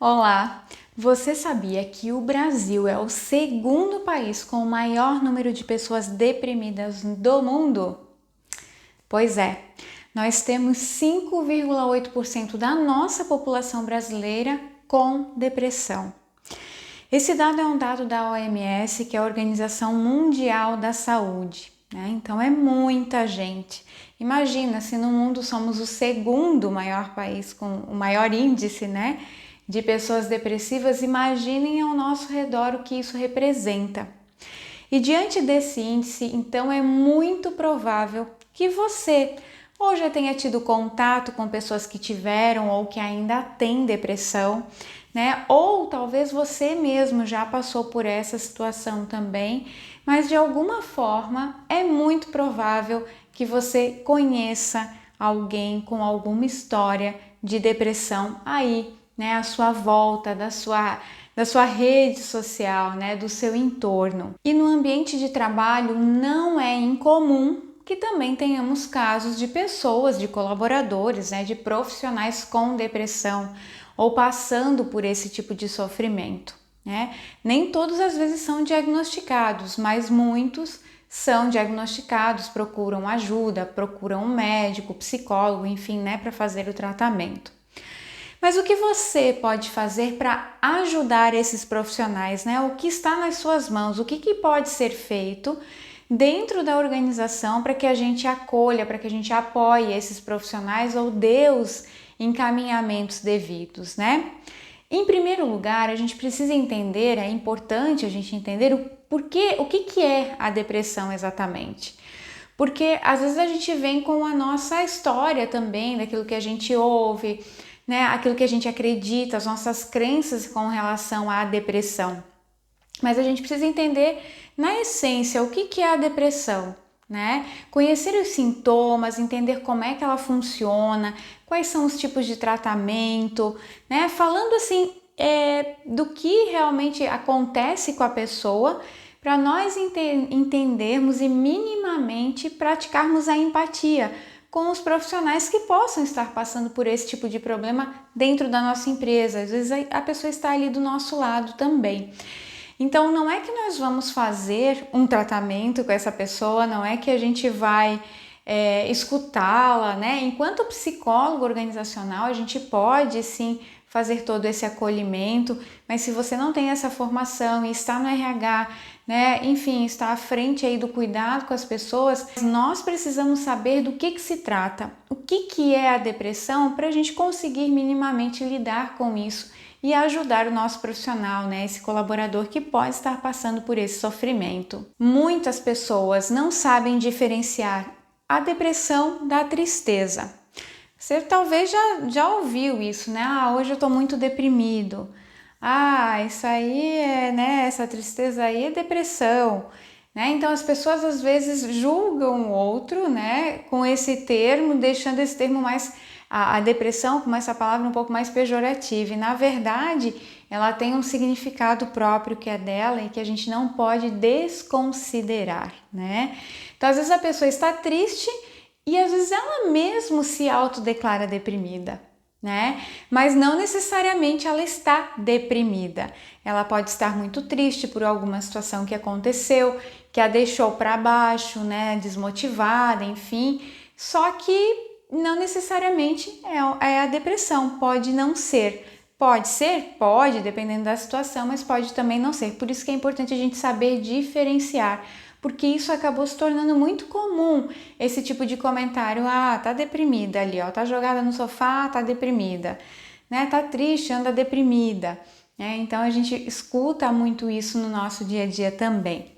Olá! Você sabia que o Brasil é o segundo país com o maior número de pessoas deprimidas do mundo? Pois é, nós temos 5,8% da nossa população brasileira com depressão. Esse dado é um dado da OMS, que é a Organização Mundial da Saúde, né? Então é muita gente. Imagina se no mundo somos o segundo maior país com o maior índice, né, de pessoas depressivas, imaginem ao nosso redor o que isso representa. E diante desse índice, então é muito provável que você ou já tenha tido contato com pessoas que tiveram ou que ainda têm depressão, né? Ou talvez você mesmo já passou por essa situação também, mas de alguma forma é muito provável que você conheça alguém com alguma história de depressão aí, né, à sua volta, da sua rede social, né, do seu entorno. E no ambiente de trabalho não é incomum que também tenhamos casos de pessoas, de colaboradores, né, de profissionais com depressão ou passando por esse tipo de sofrimento, né? Nem todos às vezes são diagnosticados, mas muitos são diagnosticados, procuram ajuda, procuram um médico, psicólogo, enfim, né, para fazer o tratamento. Mas o que você pode fazer para ajudar esses profissionais, né? O que está nas suas mãos? O que pode ser feito dentro da organização para que a gente acolha, para que a gente apoie esses profissionais ou dê os encaminhamentos devidos, né? Em primeiro lugar, a gente precisa entender, é importante a gente entender o que é a depressão exatamente. Porque às vezes a gente vem com a nossa história também, daquilo que a gente ouve, né, aquilo que a gente acredita, as nossas crenças com relação à depressão. Mas a gente precisa entender, na essência, o que é a depressão, né? Conhecer os sintomas, entender como é que ela funciona, quais são os tipos de tratamento, né? Falando assim, do que realmente acontece com a pessoa, para nós entendermos e minimamente praticarmos a empatia com os profissionais que possam estar passando por esse tipo de problema dentro da nossa empresa. Às vezes a pessoa está ali do nosso lado também. Então não é que nós vamos fazer um tratamento com essa pessoa, não é que a gente vai escutá-la, né? Enquanto psicólogo organizacional, a gente pode sim fazer todo esse acolhimento, mas se você não tem essa formação e está no RH, né, enfim, está à frente aí do cuidado com as pessoas, nós precisamos saber do que se trata, o que é a depressão, para a gente conseguir minimamente lidar com isso e ajudar o nosso profissional, né, esse colaborador que pode estar passando por esse sofrimento. Muitas pessoas não sabem diferenciar a depressão da tristeza. Você talvez já ouviu isso, né? Ah, hoje eu tô muito deprimido. Ah, isso aí né? Essa tristeza aí é depressão, né? Então as pessoas às vezes julgam o outro, né? Com esse termo, deixando esse termo mais a depressão como essa palavra um pouco mais pejorativa. E na verdade, ela tem um significado próprio que é dela e que a gente não pode desconsiderar, né? Então às vezes a pessoa está triste e às vezes ela mesmo se autodeclara deprimida, né? Mas não necessariamente ela está deprimida. Ela pode estar muito triste por alguma situação que aconteceu, que a deixou para baixo, né? Desmotivada, enfim. Só que não necessariamente é a depressão, pode não ser. Pode ser? Pode, dependendo da situação, mas pode também não ser. Por isso que é importante a gente saber diferenciar, porque isso acabou se tornando muito comum, esse tipo de comentário. Ah, tá deprimida ali, ó, tá jogada no sofá, tá deprimida, né? Tá triste, anda deprimida, né? Então a gente escuta muito isso no nosso dia a dia também.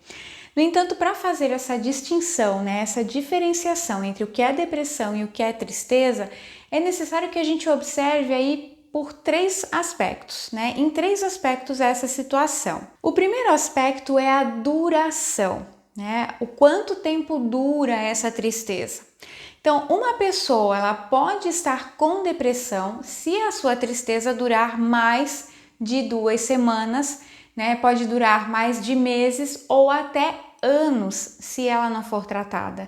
No entanto, para fazer essa distinção, né, essa diferenciação entre o que é depressão e o que é tristeza, é necessário que a gente observe aí por três aspectos, né? Em três aspectos essa situação. O primeiro aspecto é a duração, né? O quanto tempo dura essa tristeza. Então, uma pessoa ela pode estar com depressão se a sua tristeza durar mais de 2 semanas, né? Pode durar mais de meses ou até anos se ela não for tratada.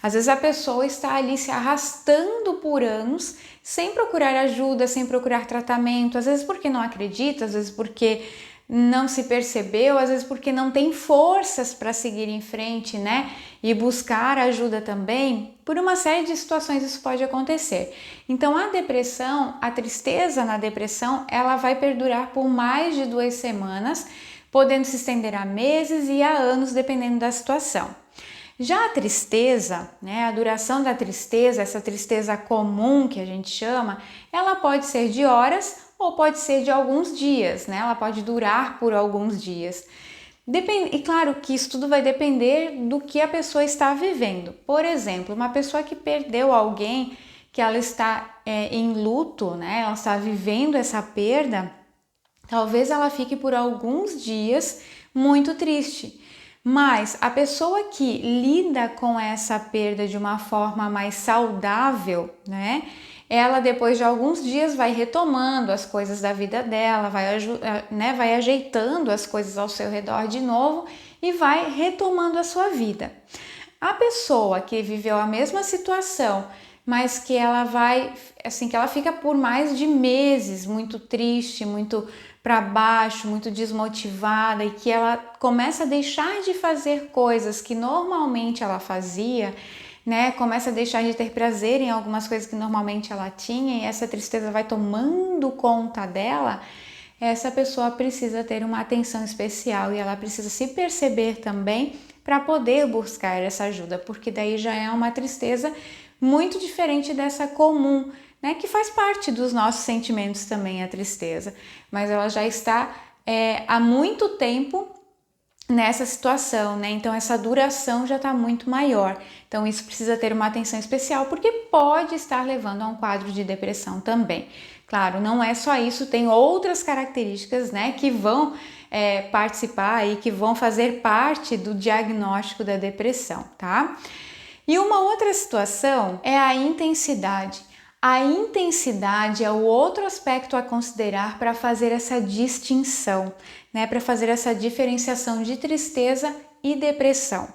Às vezes a pessoa está ali se arrastando por anos sem procurar ajuda, sem procurar tratamento, às vezes porque não acredita, às vezes porque não se percebeu, às vezes porque não tem forças para seguir em frente, né? E buscar ajuda também. Por uma série de situações isso pode acontecer. Então a depressão, a tristeza na depressão, ela vai perdurar por mais de 2 semanas, podendo se estender a meses e a anos, dependendo da situação. Já a tristeza, né, a duração da tristeza, essa tristeza comum que a gente chama, ela pode ser de horas ou pode ser de alguns dias, né? Ela pode durar por alguns dias. E claro que isso tudo vai depender do que a pessoa está vivendo. Por exemplo, uma pessoa que perdeu alguém, que ela está em luto, né? Ela está vivendo essa perda, talvez ela fique por alguns dias muito triste. Mas a pessoa que lida com essa perda de uma forma mais saudável, né? Ela depois de alguns dias vai retomando as coisas da vida dela, vai ajeitando as coisas ao seu redor de novo e vai retomando a sua vida. A pessoa que viveu a mesma situação, mas que ela vai, assim, que ela fica por mais de meses muito triste, muito para baixo, muito desmotivada e que ela começa a deixar de fazer coisas que normalmente ela fazia, né? Começa a deixar de ter prazer em algumas coisas que normalmente ela tinha e essa tristeza vai tomando conta dela. Essa pessoa precisa ter uma atenção especial e ela precisa se perceber também para poder buscar essa ajuda, porque daí já é uma tristeza muito diferente dessa comum, né, que faz parte dos nossos sentimentos também, a tristeza, mas ela já está há muito tempo nessa situação, né? Então essa duração já está muito maior. Então isso precisa ter uma atenção especial porque pode estar levando a um quadro de depressão também. Claro, não é só isso, tem outras características, né, que vão participar e que vão fazer parte do diagnóstico da depressão, tá? E uma outra situação é a intensidade. A intensidade é o outro aspecto a considerar para fazer essa distinção, né? Para fazer essa diferenciação de tristeza e depressão.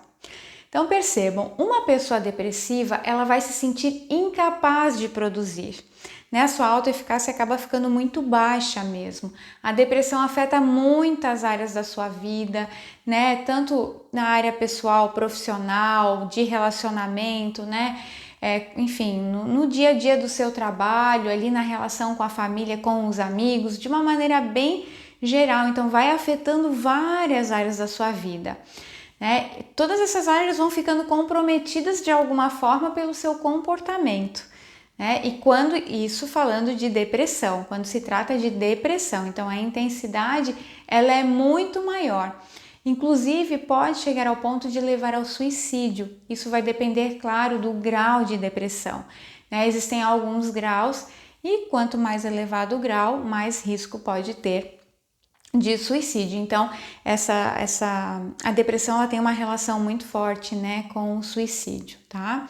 Então percebam, uma pessoa depressiva, ela vai se sentir incapaz de produzir, né? A sua autoeficácia acaba ficando muito baixa mesmo. A depressão afeta muitas áreas da sua vida, né? Tanto na área pessoal, profissional, de relacionamento, né? Enfim, no dia a dia do seu trabalho, ali na relação com a família, com os amigos, de uma maneira bem geral. Então vai afetando várias áreas da sua vida. Né? Todas essas áreas vão ficando comprometidas de alguma forma pelo seu comportamento. Né? E quando isso falando de depressão, quando se trata de depressão, então a intensidade ela é muito maior. Inclusive pode chegar ao ponto de levar ao suicídio. Isso vai depender, claro, do grau de depressão. Né? Existem alguns graus e quanto mais elevado o grau, mais risco pode ter de suicídio. Então, a depressão ela tem uma relação muito forte, né, com o suicídio, tá?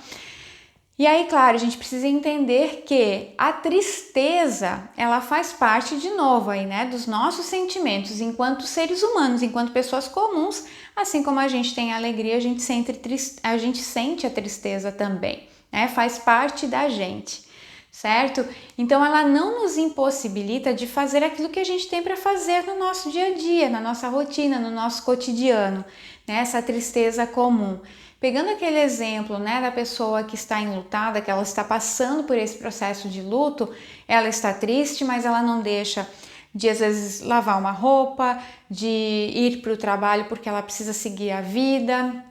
E aí, claro, a gente precisa entender que a tristeza, ela faz parte, de novo, aí, né, dos nossos sentimentos enquanto seres humanos, enquanto pessoas comuns, assim como a gente tem alegria, a gente sente a tristeza também, né, faz parte da gente, certo? Então, ela não nos impossibilita de fazer aquilo que a gente tem para fazer no nosso dia a dia, na nossa rotina, no nosso cotidiano, né, essa tristeza comum. Pegando aquele exemplo, né, da pessoa que está enlutada, que ela está passando por esse processo de luto, ela está triste, mas ela não deixa de, às vezes, lavar uma roupa, de ir para o trabalho porque ela precisa seguir a vida,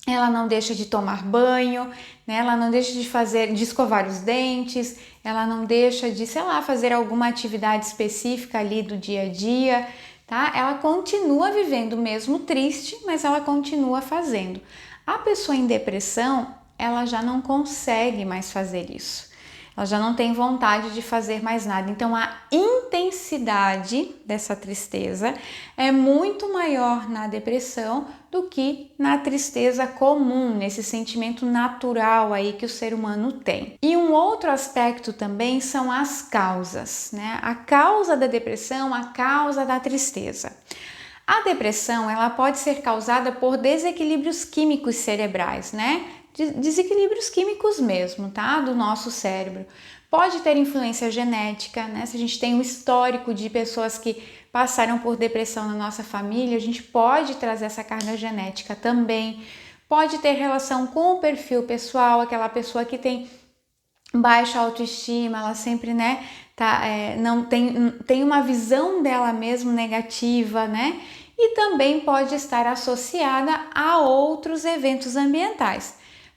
ela não deixa de tomar banho, né, ela não deixa de escovar os dentes, ela não deixa de, sei lá, fazer alguma atividade específica ali do dia a dia, tá? Ela continua vivendo mesmo triste, mas ela continua fazendo. A pessoa em depressão, ela já não consegue mais fazer isso. Ela já não tem vontade de fazer mais nada. Então, a intensidade dessa tristeza é muito maior na depressão do que na tristeza comum, nesse sentimento natural aí que o ser humano tem. E um outro aspecto também são as causas, né? A causa da depressão, a causa da tristeza. A depressão, ela pode ser causada por desequilíbrios químicos cerebrais, né? Desequilíbrios químicos mesmo, tá? Do nosso cérebro. Pode ter influência genética, né? Se a gente tem um histórico de pessoas que passaram por depressão na nossa família, a gente pode trazer essa carga genética também. Pode ter relação com o perfil pessoal, aquela pessoa que tem baixa autoestima, ela sempre, né, não tem uma visão dela mesma negativa, né? E também pode estar associada a outros eventos ambientais.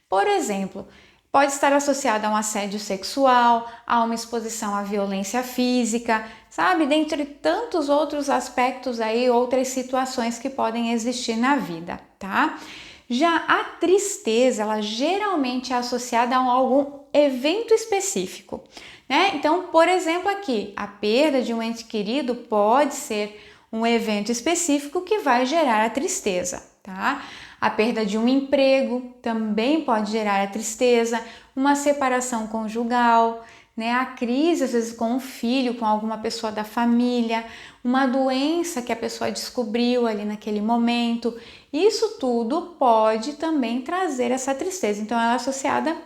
Por exemplo, pode estar associada a um assédio sexual, a uma exposição à violência física, sabe? Dentre tantos outros aspectos aí, outras situações que podem existir na vida, tá? Já a tristeza, ela geralmente é associada a algum evento específico, né? Então, por exemplo, aqui, a perda de um ente querido pode ser um evento específico que vai gerar a tristeza, tá? A perda de um emprego também pode gerar a tristeza, uma separação conjugal, né? A crise, às vezes, com um filho, com alguma pessoa da família, uma doença que a pessoa descobriu ali naquele momento. Isso tudo pode também trazer essa tristeza. Então, ela é associada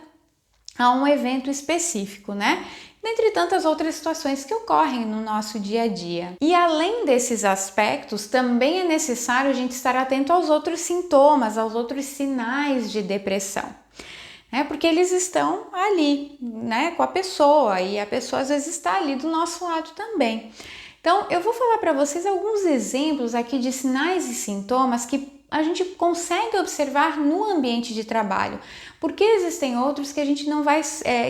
a um evento específico, né? Dentre tantas outras situações que ocorrem no nosso dia a dia. E além desses aspectos, também é necessário a gente estar atento aos outros sintomas, aos outros sinais de depressão, né? Porque eles estão ali, né, com a pessoa, e a pessoa às vezes está ali do nosso lado também. Então, eu vou falar para vocês alguns exemplos aqui de sinais e sintomas que a gente consegue observar no ambiente de trabalho, porque existem outros que a gente não vai,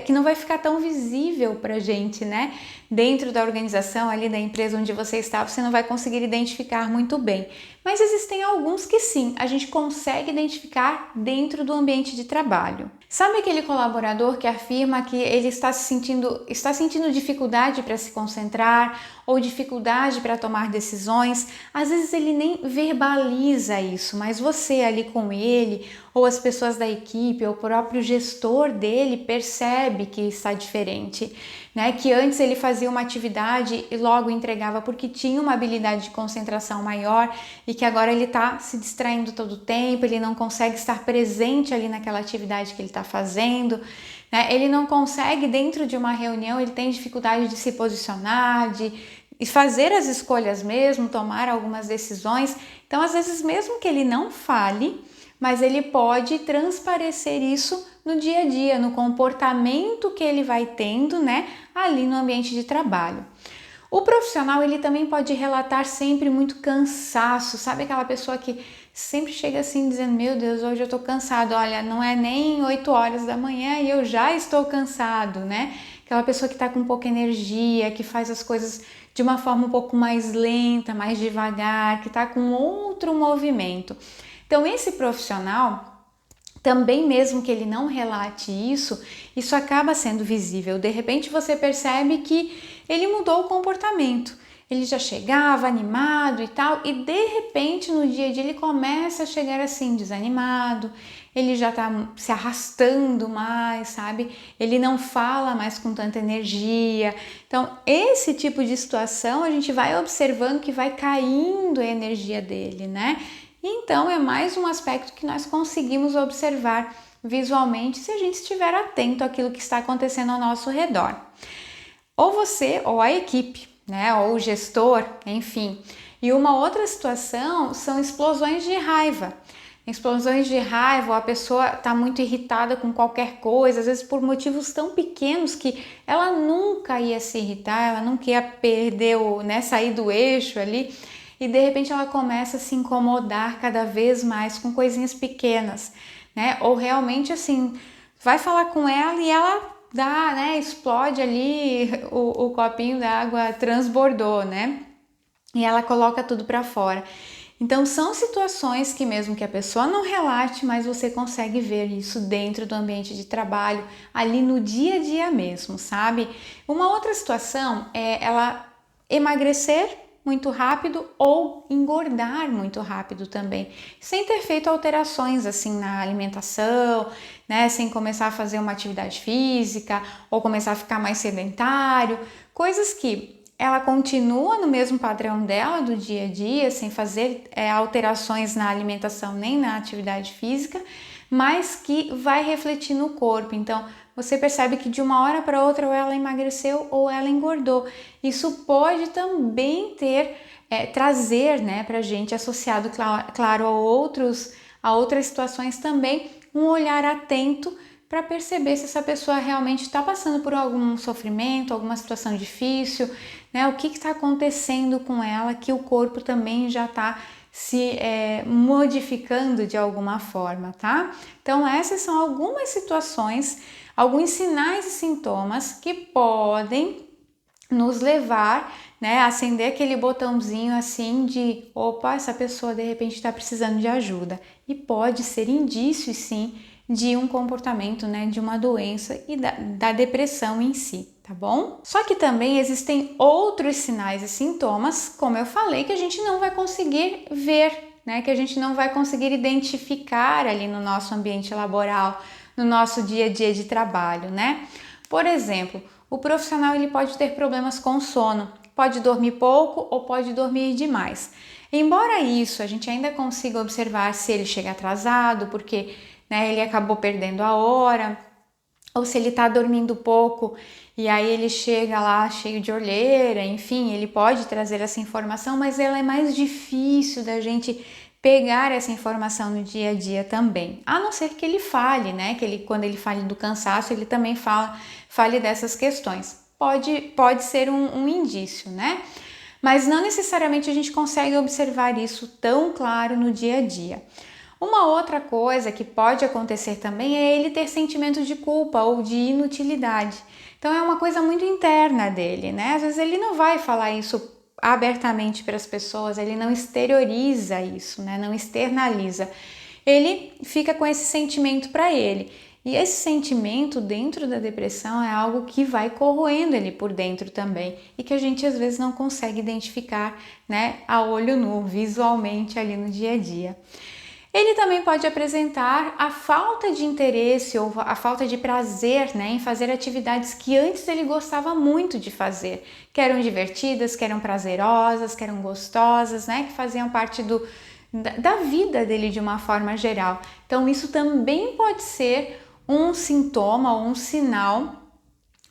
que não vai ficar tão visível para a gente, né? Dentro da organização ali da empresa onde você está, você não vai conseguir identificar muito bem. Mas existem alguns que sim, a gente consegue identificar dentro do ambiente de trabalho. Sabe aquele colaborador que afirma que ele está sentindo dificuldade para se concentrar ou dificuldade para tomar decisões? Às vezes ele nem verbaliza isso, mas você ali com ele, ou as pessoas da equipe, ou o próprio gestor dele percebe que está diferente, né? Que antes ele fazia uma atividade e logo entregava porque tinha uma habilidade de concentração maior e que agora ele está se distraindo todo o tempo, ele não consegue estar presente ali naquela atividade que ele está fazendo, né? Ele não consegue, dentro de uma reunião, ele tem dificuldade de se posicionar, de fazer as escolhas mesmo, tomar algumas decisões. Então, às vezes, mesmo que ele não fale, mas ele pode transparecer isso no dia a dia, no comportamento que ele vai tendo, né, ali no ambiente de trabalho. O profissional, ele também pode relatar sempre muito cansaço, sabe aquela pessoa que sempre chega assim dizendo, meu Deus, hoje eu tô cansado, olha, não é nem 8 horas da manhã e eu já estou cansado, né? Aquela pessoa que tá com pouca energia, que faz as coisas de uma forma um pouco mais lenta, mais devagar, que tá com outro movimento. Então, esse profissional, também mesmo que ele não relate isso acaba sendo visível. De repente você percebe que ele mudou o comportamento. Ele já chegava animado e tal, e de repente no dia a dia ele começa a chegar assim, desanimado, ele já tá se arrastando mais, sabe? Ele não fala mais com tanta energia. Então, esse tipo de situação a gente vai observando que vai caindo a energia dele, né? Então, é mais um aspecto que nós conseguimos observar visualmente se a gente estiver atento àquilo que está acontecendo ao nosso redor. Ou você, ou a equipe, né? Ou o gestor, enfim. E uma outra situação são explosões de raiva. Explosões de raiva, a pessoa está muito irritada com qualquer coisa, às vezes por motivos tão pequenos que ela nunca ia se irritar, ela nunca ia perder, né, sair do eixo ali. E de repente ela começa a se incomodar cada vez mais com coisinhas pequenas, né? Ou realmente assim, vai falar com ela e ela dá, né? Explode ali, o copinho d'água transbordou, né? E ela coloca tudo para fora. Então são situações que mesmo que a pessoa não relate, mas você consegue ver isso dentro do ambiente de trabalho, ali no dia a dia mesmo, sabe? Uma outra situação é ela emagrecer muito rápido ou engordar muito rápido também, sem ter feito alterações assim na alimentação, né, sem começar a fazer uma atividade física ou começar a ficar mais sedentário, coisas que ela continua no mesmo padrão dela do dia a dia, sem fazer alterações na alimentação nem na atividade física, mas que vai refletir no corpo. Então, você percebe que de uma hora para outra ou ela emagreceu ou ela engordou. Isso pode também trazer, né, para a gente, associado, claro, a outras situações também, um olhar atento para perceber se essa pessoa realmente está passando por algum sofrimento, alguma situação difícil, né? O que está acontecendo com ela, que o corpo também já está se modificando de alguma forma, tá? Então essas são algumas situações, alguns sinais e sintomas que podem nos levar, né, a acender aquele botãozinho assim de opa, essa pessoa de repente está precisando de ajuda. E pode ser indício, sim, de um comportamento, né, de uma doença e da depressão em si, tá bom? Só que também existem outros sinais e sintomas, como eu falei, que a gente não vai conseguir ver, né, que a gente não vai conseguir identificar ali no nosso ambiente laboral, no nosso dia a dia de trabalho, né? Por exemplo, o profissional ele pode ter problemas com sono, pode dormir pouco ou pode dormir demais. Embora isso a gente ainda consiga observar se ele chega atrasado, porque, né, ele acabou perdendo a hora, ou se ele está dormindo pouco e aí ele chega lá cheio de olheira, enfim, ele pode trazer essa informação, mas ela é mais difícil da gente pegar essa informação no dia a dia também, a não ser que ele fale, né, quando ele fale do cansaço, ele também fale dessas questões. Pode ser um indício, né? Mas não necessariamente a gente consegue observar isso tão claro no dia a dia. Uma outra coisa que pode acontecer também é ele ter sentimento de culpa ou de inutilidade. Então é uma coisa muito interna dele, né? Às vezes ele não vai falar isso abertamente para as pessoas, ele não exterioriza isso, né? Não externaliza. Ele fica com esse sentimento para ele. E esse sentimento dentro da depressão é algo que vai corroendo ele por dentro também e que a gente às vezes não consegue identificar, né, a olho nu, visualmente ali no dia a dia. Ele também pode apresentar a falta de interesse ou a falta de prazer, né, em fazer atividades que antes ele gostava muito de fazer, que eram divertidas, que eram prazerosas, que eram gostosas, né, que faziam parte da vida dele de uma forma geral. Então isso também pode ser um sintoma ou um sinal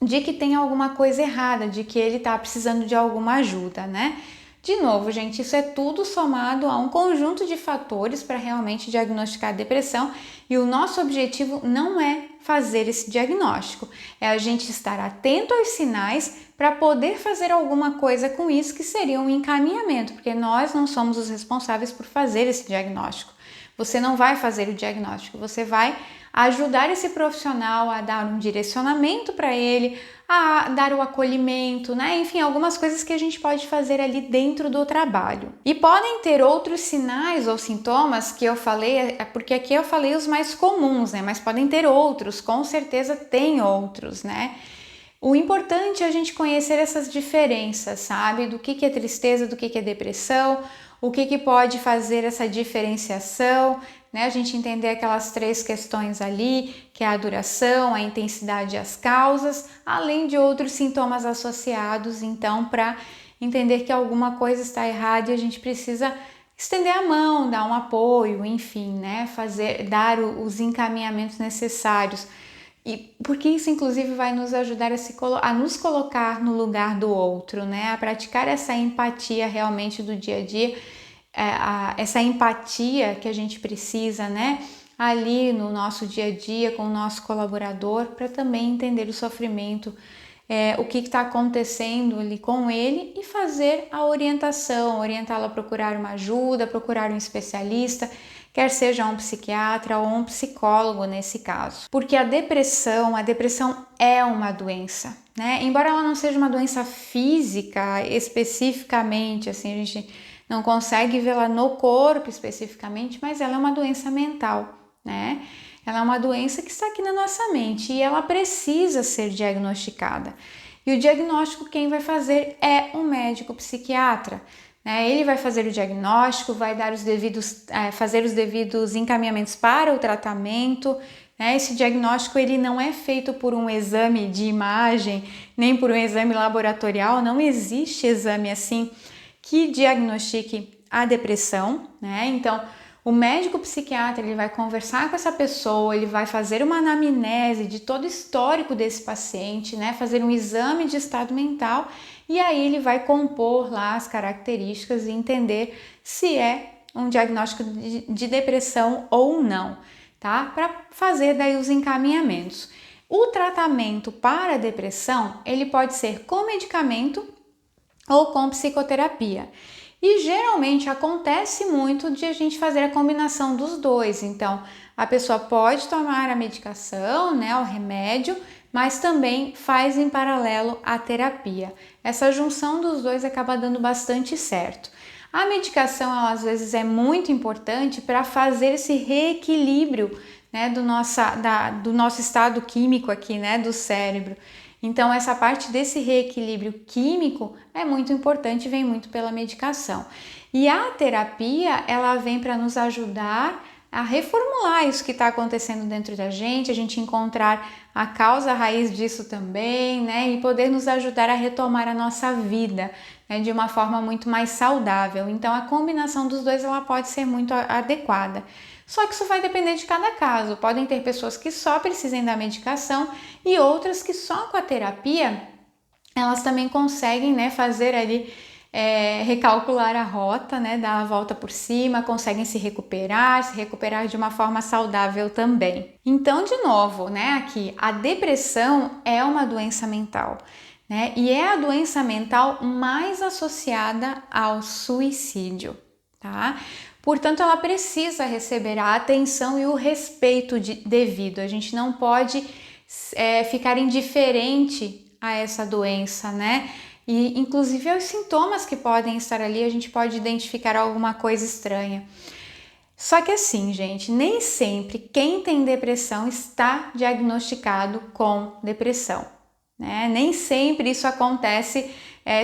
de que tem alguma coisa errada, de que ele está precisando de alguma ajuda, né? De novo, gente, isso é tudo somado a um conjunto de fatores para realmente diagnosticar a depressão e o nosso objetivo não é fazer esse diagnóstico, é a gente estar atento aos sinais para poder fazer alguma coisa com isso, que seria um encaminhamento, porque nós não somos os responsáveis por fazer esse diagnóstico. Você não vai fazer o diagnóstico, você vai ajudar esse profissional a dar um direcionamento para ele, a dar o acolhimento, né? Enfim, algumas coisas que a gente pode fazer ali dentro do trabalho. E podem ter outros sinais ou sintomas que eu falei, porque aqui eu falei os mais comuns, né? Mas podem ter outros, com certeza tem outros, né? O importante é a gente conhecer essas diferenças, sabe? Do que é tristeza, do que é depressão, o que pode fazer essa diferenciação, né? A gente entender aquelas 3 questões ali, que é a duração, a intensidade e as causas, além de outros sintomas associados, então, para entender que alguma coisa está errada e a gente precisa estender a mão, dar um apoio, enfim, né? Dar os encaminhamentos necessários. E porque isso, inclusive, vai nos ajudar a nos colocar no lugar do outro, né? A praticar essa empatia realmente do dia a dia, essa empatia que a gente precisa, né? Ali no nosso dia a dia com o nosso colaborador, para também entender o sofrimento, o que está acontecendo ali com ele e fazer a orientação, orientá-lo a procurar uma ajuda, procurar um especialista, quer seja um psiquiatra ou um psicólogo nesse caso. Porque a depressão é uma doença, né? Embora ela não seja uma doença física especificamente, assim, a gente não consegue vê-la no corpo especificamente, mas ela é uma doença mental, né? Ela é uma doença que está aqui na nossa mente e ela precisa ser diagnosticada. E o diagnóstico quem vai fazer é um médico psiquiatra. Ele vai fazer o diagnóstico, vai dar fazer os devidos encaminhamentos para o tratamento. Esse diagnóstico ele não é feito por um exame de imagem, nem por um exame laboratorial, não existe exame assim que diagnostique a depressão, né? Então, O médico psiquiatra, ele vai conversar com essa pessoa, ele vai fazer uma anamnese de todo o histórico desse paciente, né? Fazer um exame de estado mental e aí ele vai compor lá as características e entender se é um diagnóstico de depressão ou não, tá? Para fazer daí os encaminhamentos. O tratamento para a depressão, ele pode ser com medicamento ou com psicoterapia. E geralmente acontece muito de a gente fazer a combinação dos dois. Então, a pessoa pode tomar a medicação, né, o remédio, mas também faz em paralelo a terapia. Essa junção dos dois acaba dando bastante certo. A medicação, ela, às vezes, é muito importante para fazer esse reequilíbrio, né, do nosso estado químico aqui, né, do cérebro. Então, essa parte desse reequilíbrio químico é muito importante e vem muito pela medicação. E a terapia, ela vem para nos ajudar a reformular isso que está acontecendo dentro da gente, a gente encontrar a causa raiz disso também, né? E poder nos ajudar a retomar a nossa vida, né, de uma forma muito mais saudável. Então, a combinação dos dois, ela pode ser muito adequada. Só que isso vai depender de cada caso. Podem ter pessoas que só precisem da medicação e outras que só com a terapia elas também conseguem, né, fazer ali, recalcular a rota, né, dar a volta por cima, conseguem se recuperar de uma forma saudável também. Então, de novo, né, aqui, a depressão é uma doença mental, né, e é a doença mental mais associada ao suicídio, tá? Portanto, ela precisa receber a atenção e o respeito devido. A gente não pode ficar indiferente a essa doença, né? E inclusive os sintomas que podem estar ali, a gente pode identificar alguma coisa estranha. Só que assim, gente, nem sempre quem tem depressão está diagnosticado com depressão, né? Nem sempre isso acontece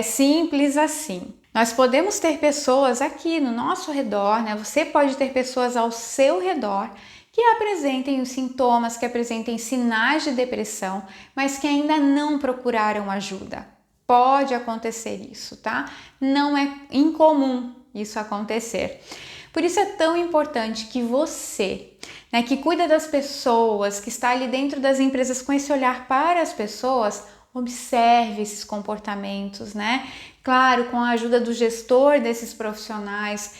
simples assim. Nós podemos ter pessoas aqui no nosso redor, né? Você pode ter pessoas ao seu redor que apresentem os sintomas, que apresentem sinais de depressão, mas que ainda não procuraram ajuda. Pode acontecer isso, tá? Não é incomum isso acontecer. Por isso é tão importante que você, né, que cuida das pessoas, que está ali dentro das empresas com esse olhar para as pessoas, observe esses comportamentos, né? Claro, com a ajuda do gestor desses profissionais.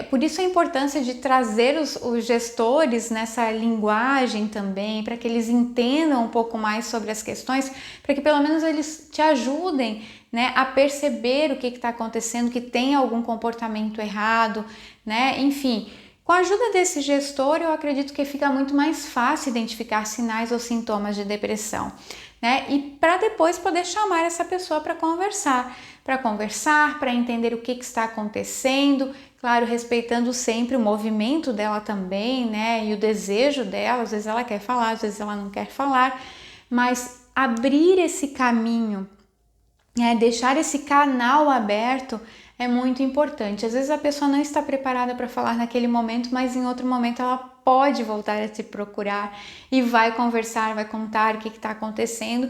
Por isso a importância de trazer os gestores nessa linguagem também, para que eles entendam um pouco mais sobre as questões, para que pelo menos eles te ajudem, né, a perceber o que está acontecendo, que tem algum comportamento errado, né? Enfim, com a ajuda desse gestor, eu acredito que fica muito mais fácil identificar sinais ou sintomas de depressão, né? E para depois poder chamar essa pessoa para conversar, para entender o que está acontecendo, claro, respeitando sempre o movimento dela também, né? E o desejo dela, às vezes ela quer falar, às vezes ela não quer falar, mas abrir esse caminho, deixar esse canal aberto é muito importante. Às vezes a pessoa não está preparada para falar naquele momento, mas em outro momento ela pode voltar a te procurar e vai conversar, vai contar o que está acontecendo.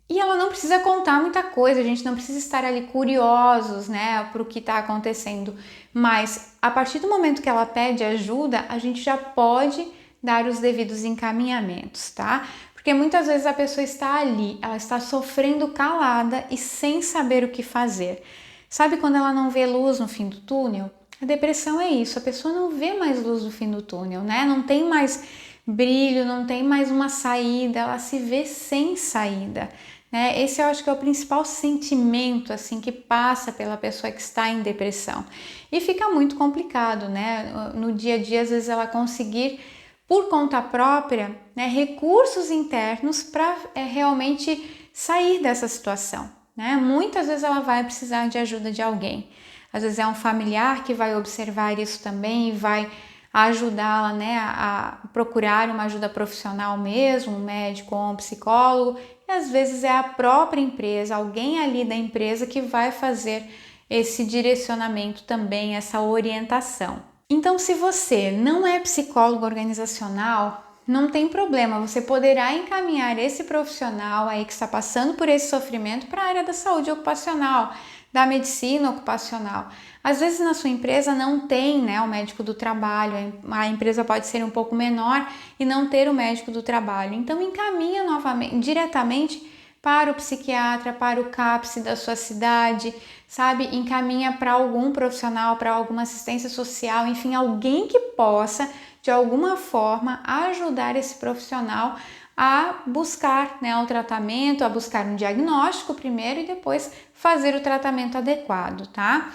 E ela não precisa contar muita coisa, a gente não precisa estar ali curiosos, né, para o que está acontecendo. Mas a partir do momento que ela pede ajuda, a gente já pode dar os devidos encaminhamentos, tá? Porque muitas vezes a pessoa está ali, ela está sofrendo calada e sem saber o que fazer. Sabe quando ela não vê luz no fim do túnel? A depressão é isso, a pessoa não vê mais luz no fim do túnel, né? Não tem mais brilho, não tem mais uma saída, ela se vê sem saída, né? Esse eu acho que é o principal sentimento assim que passa pela pessoa que está em depressão. E fica muito complicado, né? No dia a dia, às vezes ela conseguir por conta própria, né, recursos internos para realmente sair dessa situação, né? Muitas vezes ela vai precisar de ajuda de alguém. Às vezes é um familiar que vai observar isso também e vai ajudá-la, né, a procurar uma ajuda profissional mesmo, um médico ou um psicólogo. E às vezes é a própria empresa, alguém ali da empresa que vai fazer esse direcionamento também, essa orientação. Então, se você não é psicólogo organizacional, não tem problema, você poderá encaminhar esse profissional aí que está passando por esse sofrimento para a área da saúde ocupacional, da medicina ocupacional. Às vezes na sua empresa não tem, né, o médico do trabalho, a empresa pode ser um pouco menor e não ter o médico do trabalho. Então encaminha novamente, diretamente para o psiquiatra, para o CAPS da sua cidade, sabe? Encaminha para algum profissional, para alguma assistência social, enfim, alguém que possa, de alguma forma, ajudar esse profissional a buscar, né, o tratamento, a buscar um diagnóstico primeiro e depois fazer o tratamento adequado, tá?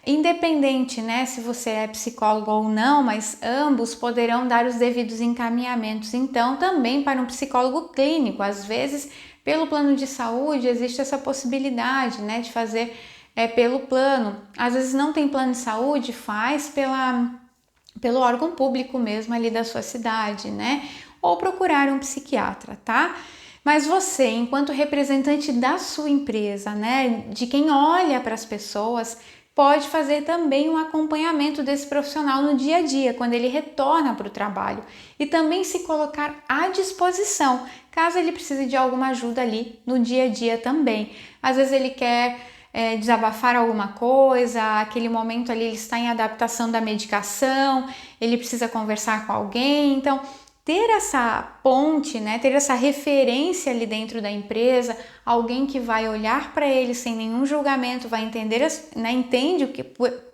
Independente, né, se você é psicólogo ou não, mas ambos poderão dar os devidos encaminhamentos, então, também para um psicólogo clínico. Às vezes, pelo plano de saúde, existe essa possibilidade, né, de fazer pelo plano. Às vezes não tem plano de saúde, faz pelo órgão público mesmo ali da sua cidade, né, ou procurar um psiquiatra, tá? Mas você, enquanto representante da sua empresa, né, de quem olha para as pessoas, pode fazer também um acompanhamento desse profissional no dia a dia, quando ele retorna para o trabalho, e também se colocar à disposição, caso ele precise de alguma ajuda ali no dia a dia também. Às vezes ele quer desabafar alguma coisa, aquele momento ali ele está em adaptação da medicação, ele precisa conversar com alguém, então ter essa ponte, né, ter essa referência ali dentro da empresa, alguém que vai olhar para ele sem nenhum julgamento, vai entender, né, entende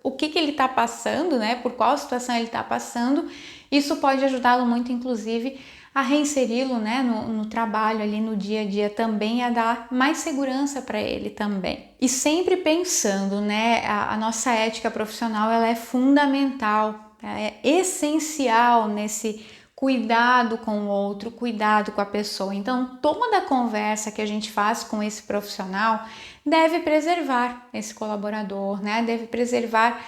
o que ele está passando, né, por qual situação ele está passando, isso pode ajudá-lo muito, inclusive, a reinseri-lo, né, no trabalho ali no dia a dia também, a dar mais segurança para ele também. E sempre pensando, né, a nossa ética profissional, ela é fundamental, é essencial nesse cuidado com o outro, cuidado com a pessoa. Então, toda a conversa que a gente faz com esse profissional deve preservar esse colaborador, né? Deve preservar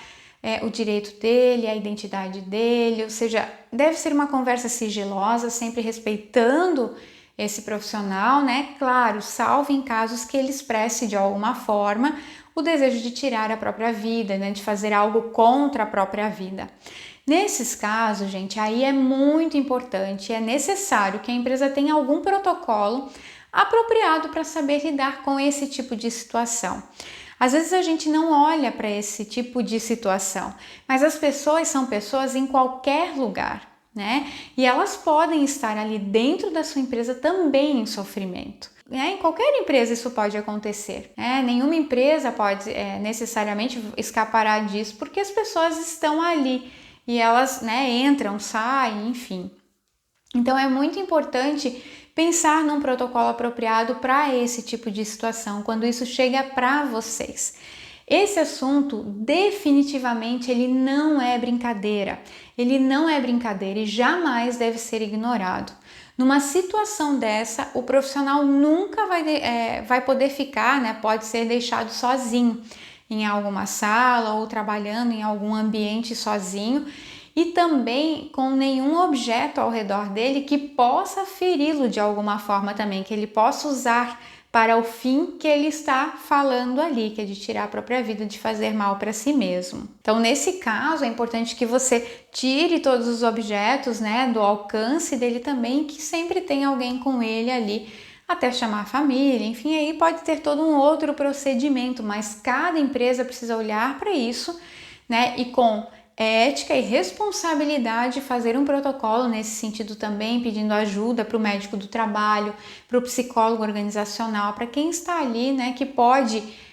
o direito dele, a identidade dele, ou seja, deve ser uma conversa sigilosa, sempre respeitando esse profissional, né? Claro, salvo em casos que ele expresse de alguma forma o desejo de tirar a própria vida, né? De fazer algo contra a própria vida. Nesses casos, gente, aí é muito importante, é necessário que a empresa tenha algum protocolo apropriado para saber lidar com esse tipo de situação. Às vezes a gente não olha para esse tipo de situação, mas as pessoas são pessoas em qualquer lugar, né? E elas podem estar ali dentro da sua empresa também em sofrimento. Em qualquer empresa isso pode acontecer, né? Nenhuma empresa pode necessariamente escapar disso, porque as pessoas estão ali e elas, né, entram, saem, enfim. Então é muito importante pensar num protocolo apropriado para esse tipo de situação, quando isso chega para vocês. Esse assunto definitivamente ele não é brincadeira, e jamais deve ser ignorado. Numa situação dessa, o profissional nunca vai poder ficar, né, pode ser deixado sozinho em alguma sala ou trabalhando em algum ambiente sozinho e também com nenhum objeto ao redor dele que possa feri-lo de alguma forma também, que ele possa usar para o fim que ele está falando ali, que é de tirar a própria vida, de fazer mal para si mesmo. Então, nesse caso, é importante que você tire todos os objetos, né, do alcance dele também, que sempre tem alguém com ele ali, até chamar a família, enfim, aí pode ter todo um outro procedimento, mas cada empresa precisa olhar para isso, né, e com ética e responsabilidade fazer um protocolo nesse sentido também, pedindo ajuda para o médico do trabalho, para o psicólogo organizacional, para quem está ali, né, que pode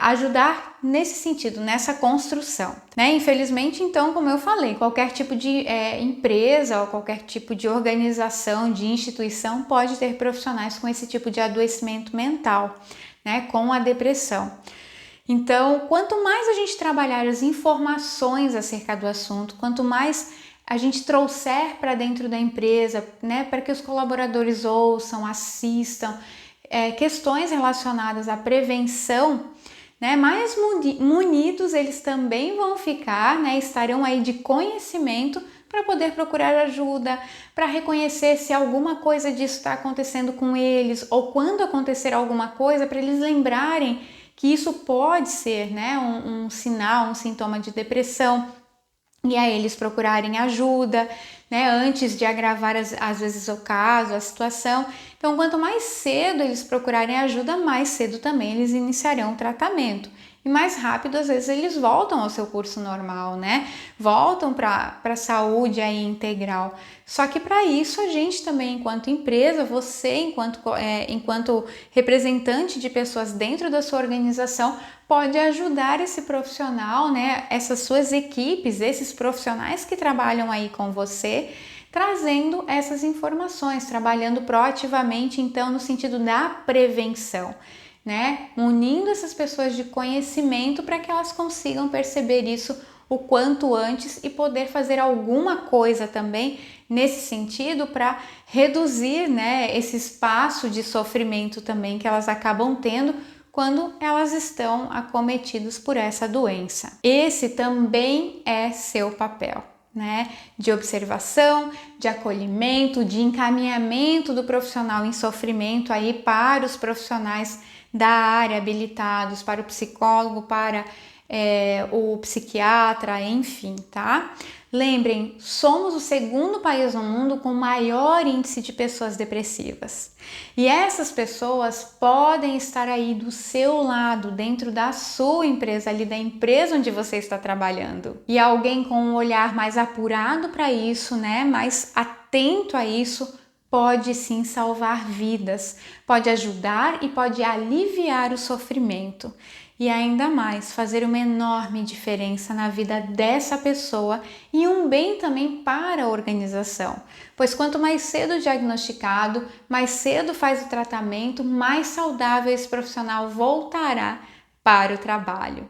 ajudar nesse sentido, nessa construção, né? Infelizmente, então, como eu falei, qualquer tipo de empresa ou qualquer tipo de organização, de instituição pode ter profissionais com esse tipo de adoecimento mental, né, com a depressão. Então, quanto mais a gente trabalhar as informações acerca do assunto, quanto mais a gente trouxer para dentro da empresa, né, para que os colaboradores ouçam, assistam, questões relacionadas à prevenção, né, mais munidos eles também vão ficar, né, estarão aí de conhecimento para poder procurar ajuda, para reconhecer se alguma coisa disso está acontecendo com eles, ou quando acontecer alguma coisa, para eles lembrarem que isso pode ser, né, um sinal, um sintoma de depressão, e aí eles procurarem ajuda, né, antes de agravar às vezes o caso, a situação. Então, quanto mais cedo eles procurarem ajuda, mais cedo também eles iniciarão o tratamento. e mais rápido às vezes eles voltam ao seu curso normal, né? Voltam para a saúde aí integral. Só que para isso a gente também, enquanto empresa, você enquanto representante de pessoas dentro da sua organização, pode ajudar esse profissional, né? Essas suas equipes, esses profissionais que trabalham aí com você, trazendo essas informações, trabalhando proativamente, então, no sentido da prevenção, né? Unindo essas pessoas de conhecimento para que elas consigam perceber isso o quanto antes e poder fazer alguma coisa também nesse sentido para reduzir, né, esse espaço de sofrimento também que elas acabam tendo quando elas estão acometidas por essa doença. Esse também é seu papel, né? De observação, de acolhimento, de encaminhamento do profissional em sofrimento aí para os profissionais da área habilitados, para o psicólogo, para o psiquiatra, enfim, tá? Lembrem, somos o segundo país no mundo com maior índice de pessoas depressivas. E essas pessoas podem estar aí do seu lado, dentro da sua empresa, ali da empresa onde você está trabalhando. E alguém com um olhar mais apurado para isso, né, mais atento a isso, pode sim salvar vidas, pode ajudar e pode aliviar o sofrimento. E ainda mais, fazer uma enorme diferença na vida dessa pessoa e um bem também para a organização. Pois quanto mais cedo diagnosticado, mais cedo faz o tratamento, mais saudável esse profissional voltará para o trabalho.